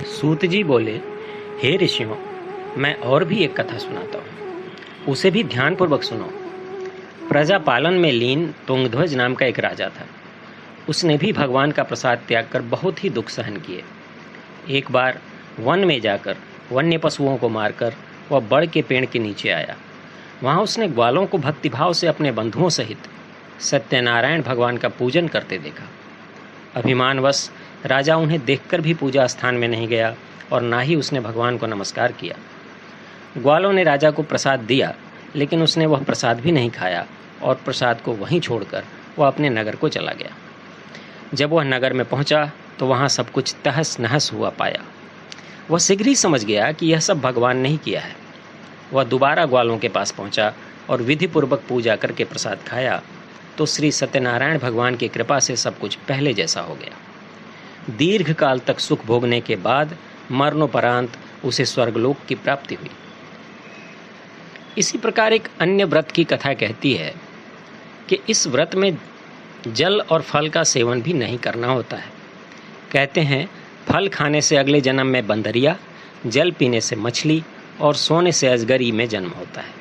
सूत जी बोले, हे ऋषियों, मैं और भी एक कथा सुनाता हूँ, उसे भी ध्यानपूर्वक सुनो। प्रजापालन में लीन तुंगध्वज नाम का एक राजा था। उसने भी भगवान का प्रसाद त्याग कर बहुत ही दुख सहन किए। एक बार वन में जाकर वन्य पशुओं को मारकर वह बड़ के पेड़ के नीचे आया। वहाँ उसने ग्वालों को भक्तिभाव से अपने बंधुओं सहित सत्यनारायण भगवान का पूजन करते देखा। अभिमानवश राजा उन्हें देखकर भी पूजा स्थान में नहीं गया और ना ही उसने भगवान को नमस्कार किया। ग्वालों ने राजा को प्रसाद दिया, लेकिन उसने वह प्रसाद भी नहीं खाया और प्रसाद को वहीं छोड़कर वह अपने नगर को चला गया। जब वह नगर में पहुंचा तो वहां सब कुछ तहस नहस हुआ पाया। वह शीघ्र ही समझ गया कि यह सब भगवान ने ही किया है। वह दोबारा ग्वालों के पास पहुंचा और विधिपूर्वक पूजा करके प्रसाद खाया तो श्री सत्यनारायण भगवान की कृपा से सब कुछ पहले जैसा हो गया। दीर्घ काल तक सुख भोगने के बाद मरणोपरांत उसे स्वर्गलोक की प्राप्ति हुई। इसी प्रकार एक अन्य व्रत की कथा कहती है कि इस व्रत में जल और फल का सेवन भी नहीं करना होता है। कहते हैं, फल खाने से अगले जन्म में बंदरिया, जल पीने से मछली और सोने से अजगरी में जन्म होता है।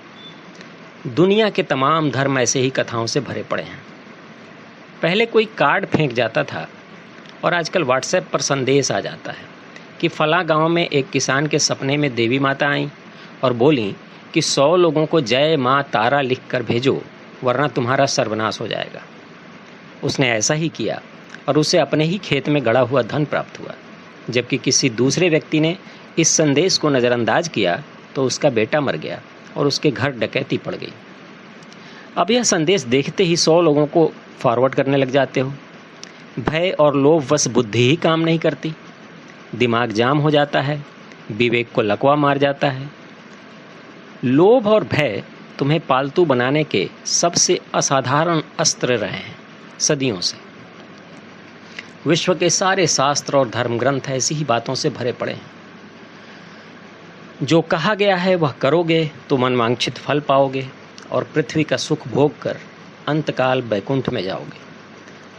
दुनिया के तमाम धर्म ऐसे ही कथाओं से भरे पड़े हैं। पहले कोई कार्ड फेंक जाता था और आजकल व्हाट्सएप पर संदेश आ जाता है कि फला गांव में एक किसान के सपने में देवी माता आईं और बोलीं कि 100 लोगों को जय माँ तारा लिख कर भेजो, वरना तुम्हारा सर्वनाश हो जाएगा। उसने ऐसा ही किया और उसे अपने ही खेत में गड़ा हुआ धन प्राप्त हुआ। जबकि किसी दूसरे व्यक्ति ने इस संदेश को नज़रअंदाज किया तो उसका बेटा मर गया और उसके घर डकैती पड़ गई। अब यह संदेश देखते ही 100 लोगों को फॉरवर्ड करने लग जाते हो। भय और लोभवश बुद्धि ही काम नहीं करती, दिमाग जाम हो जाता है, विवेक को लकवा मार जाता है। लोभ और भय तुम्हें पालतू बनाने के सबसे असाधारण अस्त्र रहे हैं सदियों से। विश्व के सारे शास्त्र और धर्म ग्रंथ ऐसी ही बातों से भरे पड़े हैं। जो कहा गया है वह करोगे तो मनवांछित फल पाओगे और पृथ्वी का सुख भोग कर अंतकाल बैकुंठ में जाओगे।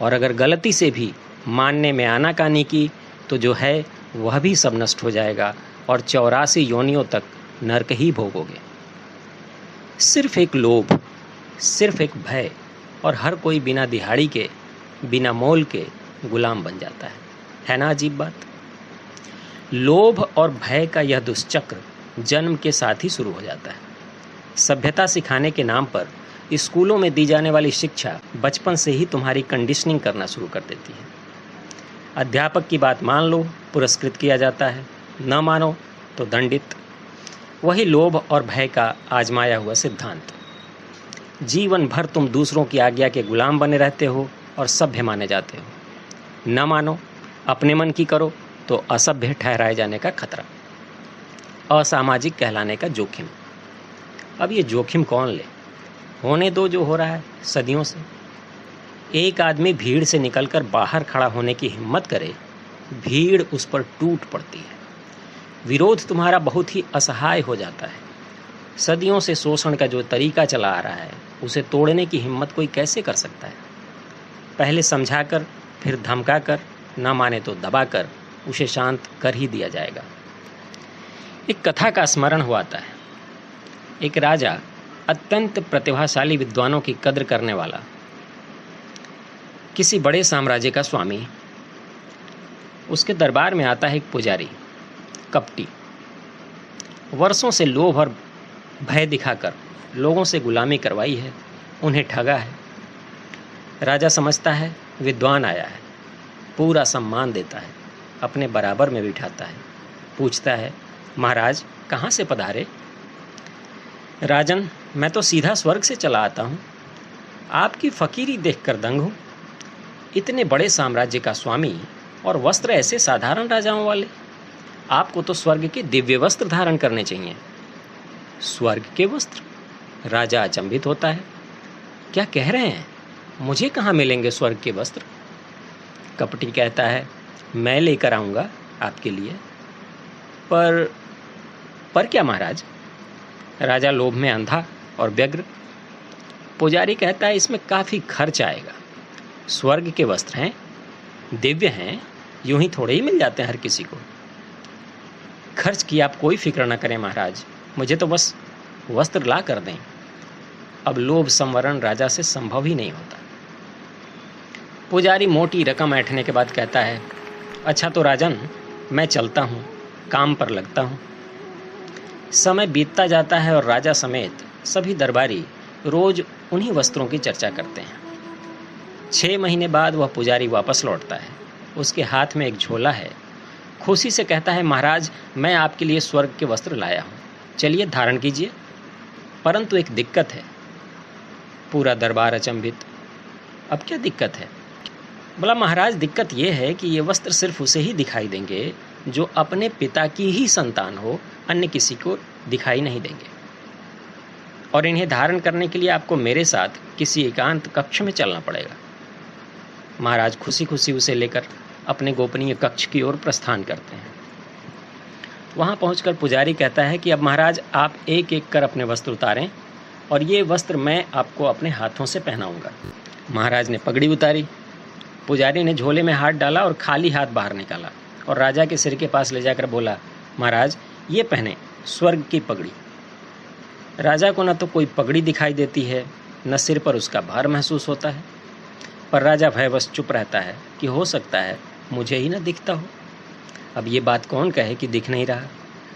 और अगर गलती से भी मानने में आनाकानी की तो जो है वह भी सब नष्ट हो जाएगा और 84 योनियों तक नरक ही भोगोगे। सिर्फ एक लोभ, सिर्फ एक भय और हर कोई बिना दिहाड़ी के, बिना मोल के गुलाम बन जाता है ना अजीब बात? लोभ और भय का यह दुष्चक्र जन्म के साथ ही शुरू हो जाता है। सभ्यता सिखाने के नाम पर स्कूलों में दी जाने वाली शिक्षा बचपन से ही तुम्हारी कंडीशनिंग करना शुरू कर देती है। अध्यापक की बात मान लो, पुरस्कृत किया जाता है, न मानो तो दंडित। वही लोभ और भय का आजमाया हुआ सिद्धांत। जीवन भर तुम दूसरों की आज्ञा के गुलाम बने रहते हो और सभ्य माने जाते हो। न मानो, अपने मन की करो तो असभ्य ठहराए जाने का खतरा, असामाजिक कहलाने का जोखिम। अब ये जोखिम कौन ले? होने दो जो हो रहा है सदियों से। एक आदमी भीड़ से निकलकर बाहर खड़ा होने की हिम्मत करे, भीड़ उस पर टूट पड़ती है। विरोध तुम्हारा बहुत ही असहाय हो जाता है। सदियों से शोषण का जो तरीका चला आ रहा है उसे तोड़ने की हिम्मत कोई कैसे कर सकता है? पहले समझाकर, फिर धमकाकर, न माने तो दबाकर उसे शांत कर ही दिया जाएगा। एक कथा का स्मरण हुआ था। एक राजा, अत्यंत प्रतिभाशाली विद्वानों की कद्र करने वाला, किसी बड़े साम्राज्य का स्वामी, उसके दरबार में आता है एक पुजारी, कपटी। वर्षों से लोभ और भय दिखाकर लोगों से गुलामी करवाई है, उन्हें ठगा है। राजा समझता है विद्वान आया है, पूरा सम्मान देता है, अपने बराबर में बिठाता है, पूछता है, महाराज कहाँ से पधारे? राजन, मैं तो सीधा स्वर्ग से चला आता हूँ। आपकी फकीरी देखकर दंग हूँ। इतने बड़े साम्राज्य का स्वामी और वस्त्र ऐसे साधारण राजाओं वाले। आपको तो स्वर्ग के दिव्य वस्त्र धारण करने चाहिए। स्वर्ग के वस्त्र? राजा अचंभित होता है। क्या कह रहे हैं? मुझे कहाँ मिलेंगे स्वर्ग के वस्त्र? कपटी कहता है, मैं लेकर आऊँगा आपके लिए। पर क्या महाराज? राजा लोभ में अंधा और व्यग्र। पुजारी कहता है, इसमें काफ़ी खर्च आएगा। स्वर्ग के वस्त्र हैं, दिव्य हैं, यूं ही थोड़े ही मिल जाते हैं हर किसी को। खर्च की आप कोई फिक्र न करें महाराज, मुझे तो बस वस्त्र ला कर दें। अब लोभ संवरण राजा से संभव ही नहीं होता। पुजारी मोटी रकम ऐंठने के बाद कहता है, अच्छा तो राजन, मैं चलता हूँ, काम पर लगता हूँ। समय बीतता जाता है और राजा समेत सभी दरबारी रोज उन्हीं वस्त्रों की चर्चा करते हैं। 6 महीने बाद वह पुजारी वापस लौटता है। उसके हाथ में एक झोला है। खुशी से कहता है, महाराज, मैं आपके लिए स्वर्ग के वस्त्र लाया हूँ, चलिए धारण कीजिए। परंतु एक दिक्कत है। पूरा दरबार अचंभित। अब क्या दिक्कत है? बोला, महाराज, दिक्कत यह है कि ये वस्त्र सिर्फ उसे ही दिखाई देंगे जो अपने पिता की ही संतान हो, अन्य किसी को दिखाई नहीं देंगे। और इन्हें धारण करने के लिए आपको मेरे साथ किसी एकांत कक्ष में चलना पड़ेगा। महाराज खुशी खुशी उसे लेकर अपने गोपनीय कक्ष की ओर प्रस्थान करते हैं। वहां पहुंचकर पुजारी कहता है कि अब महाराज आप एक एक कर अपने वस्त्र उतारें और ये वस्त्र मैं आपको अपने हाथों से पहनाऊंगा। महाराज ने पगड़ी उतारी। पुजारी ने झोले में हाथ डाला और खाली हाथ बाहर निकाला और राजा के सिर के पास ले जाकर बोला, महाराज ये पहने, स्वर्ग की पगड़ी। राजा को न तो कोई पगड़ी दिखाई देती है, न सिर पर उसका भार महसूस होता है, पर राजा भयवश चुप रहता है कि हो सकता है मुझे ही न दिखता हो। अब ये बात कौन कहे कि दिख नहीं रहा?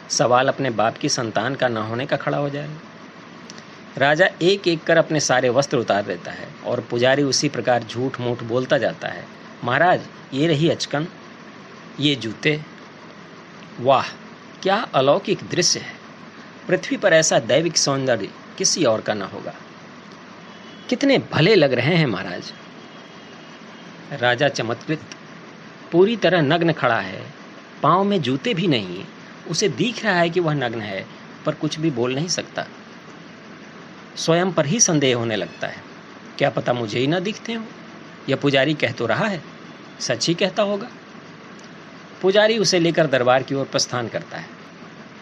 सवाल अपने बाप की संतान का न होने का खड़ा हो जाएगा। राजा एक एक कर अपने सारे वस्त्र उतार देता है और पुजारी उसी प्रकार झूठ मूठ बोलता जाता है। महाराज ये रही अचकन, ये जूते, वाह क्या अलौकिक दृश्य है। पृथ्वी पर ऐसा दैविक सौंदर्य किसी और का न होगा। कितने भले लग रहे हैं महाराज। राजा चमत्कृत पूरी तरह नग्न खड़ा है, पाँव में जूते भी नहीं। उसे दिख रहा है कि वह नग्न है, पर कुछ भी बोल नहीं सकता। स्वयं पर ही संदेह होने लगता है, क्या पता मुझे ही ना दिखते हो। यह पुजारी कह तो रहा है, सच ही कहता होगा। पुजारी उसे लेकर दरबार की ओर प्रस्थान करता है।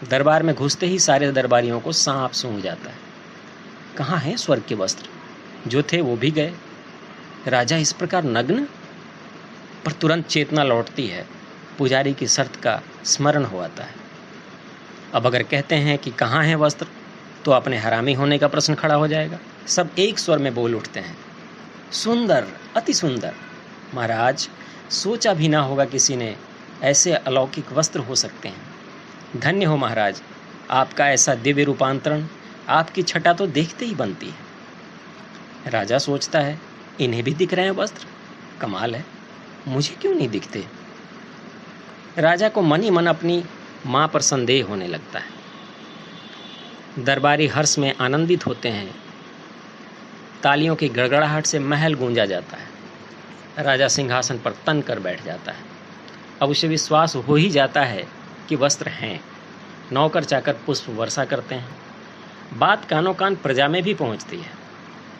दरबार में घुसते ही सारे दरबारियों को सांप सूंघ जाता है। कहाँ हैं स्वर्ग के वस्त्र? जो थे वो भी गए। राजा इस प्रकार नग्न? पर तुरंत चेतना लौटती है। पुजारी की शर्त का स्मरण हो आता है। अब अगर कहते हैं कि कहाँ हैं वस्त्र, तो अपने हरामी होने का प्रश्न खड़ा हो जाएगा। सब एक स्वर में बोल उठते हैं, सुंदर, अति सुंदर। महाराज सोचा भी ना होगा किसी ने ऐसे अलौकिक वस्त्र हो सकते हैं। धन्य हो महाराज, आपका ऐसा दिव्य रूपांतरण, आपकी छटा तो देखते ही बनती है। राजा सोचता है, इन्हें भी दिख रहे हैं वस्त्र, कमाल है, मुझे क्यों नहीं दिखते। राजा को मन ही मन अपनी माँ पर संदेह होने लगता है। दरबारी हर्ष में आनंदित होते हैं। तालियों की गड़गड़ाहट से महल गूंजा जाता है। राजा सिंहासन पर तन कर बैठ जाता है। अब उसे विश्वास हो ही जाता है कि वस्त्र हैं। नौकर चाकर पुष्प वर्षा करते हैं। बात कानों कान प्रजा में भी पहुंचती है।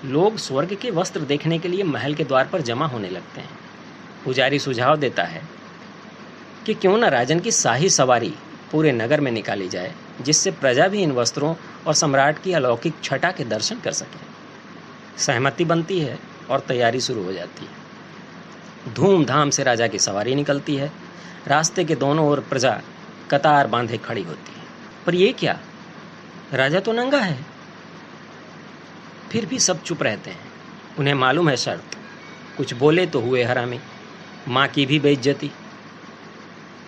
लोग स्वर्ग के वस्त्र देखने के लिए महल के द्वार पर जमा होने लगते हैं। पुजारी सुझाव देता है कि क्यों न राजन की शाही सवारी पूरे नगर में निकाली जाए, जिससे प्रजा भी इन वस्त्रों और सम्राट की अलौकिक छटा के दर्शन कर सके। सहमति बनती है और तैयारी शुरू हो जाती है। धूमधाम से राजा की सवारी निकलती है। रास्ते के दोनों ओर प्रजा कतार बांधे खड़ी होती है। पर यह क्या, राजा तो नंगा है। फिर भी सब चुप रहते हैं। उन्हें मालूम है शर्त, कुछ बोले तो हुए हरामी। माँ की भी बेइज्जती।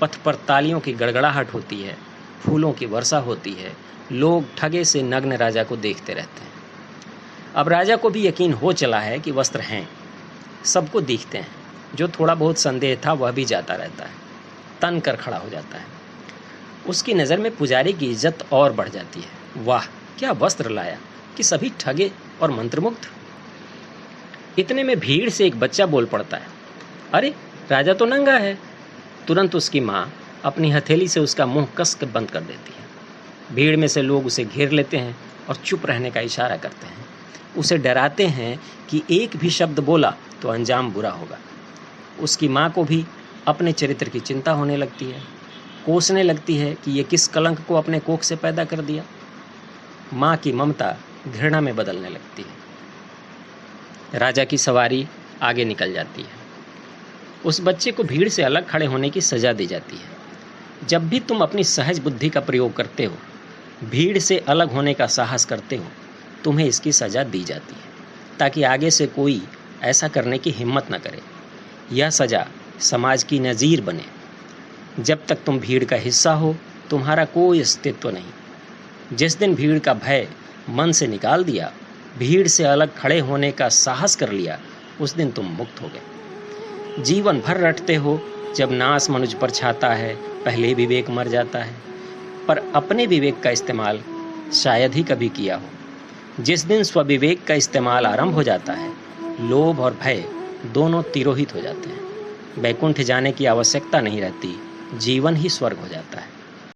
पथ पर तालियों की गड़गड़ाहट होती है, फूलों की वर्षा होती है। लोग ठगे से नग्न राजा को देखते रहते हैं। अब राजा को भी यकीन हो चला है कि वस्त्र हैं, सबको दिखते हैं। जो थोड़ा बहुत संदेह था वह भी जाता रहता है, तन कर खड़ा हो जाता है। उसकी नज़र में पुजारी की इज्जत और बढ़ जाती है। वाह क्या वस्त्र लाया, कि सभी ठगे और मंत्रमुग्ध। इतने में भीड़ से एक बच्चा बोल पड़ता है, अरे राजा तो नंगा है। तुरंत उसकी माँ अपनी हथेली से उसका मुंह कस कर बंद कर देती है। भीड़ में से लोग उसे घेर लेते हैं और चुप रहने का इशारा करते हैं। उसे डराते हैं कि एक भी शब्द बोला तो अंजाम बुरा होगा। उसकी माँ को भी अपने चरित्र की चिंता होने लगती है। कोसने लगती है कि ये किस कलंक को अपने कोख से पैदा कर दिया। माँ की ममता घृणा में बदलने लगती है। राजा की सवारी आगे निकल जाती है। उस बच्चे को भीड़ से अलग खड़े होने की सजा दी जाती है। जब भी तुम अपनी सहज बुद्धि का प्रयोग करते हो, भीड़ से अलग होने का साहस करते हो, तुम्हें इसकी सज़ा दी जाती है, ताकि आगे से कोई ऐसा करने की हिम्मत न करे। यह सज़ा समाज की नज़ीर बने। जब तक तुम भीड़ का हिस्सा हो, तुम्हारा कोई अस्तित्व नहीं। जिस दिन भीड़ का भय मन से निकाल दिया, भीड़ से अलग खड़े होने का साहस कर लिया, उस दिन तुम मुक्त हो गए। जीवन भर रटते हो, जब नाश मनुष्य पर छाता है, पहले विवेक मर जाता है, पर अपने विवेक का इस्तेमाल शायद ही कभी किया हो। जिस दिन स्वविवेक का इस्तेमाल आरंभ हो जाता है, लोभ और भय दोनों तिरोहित हो जाते हैं। वैकुंठ जाने की आवश्यकता नहीं रहती, जीवन ही स्वर्ग हो जाता है।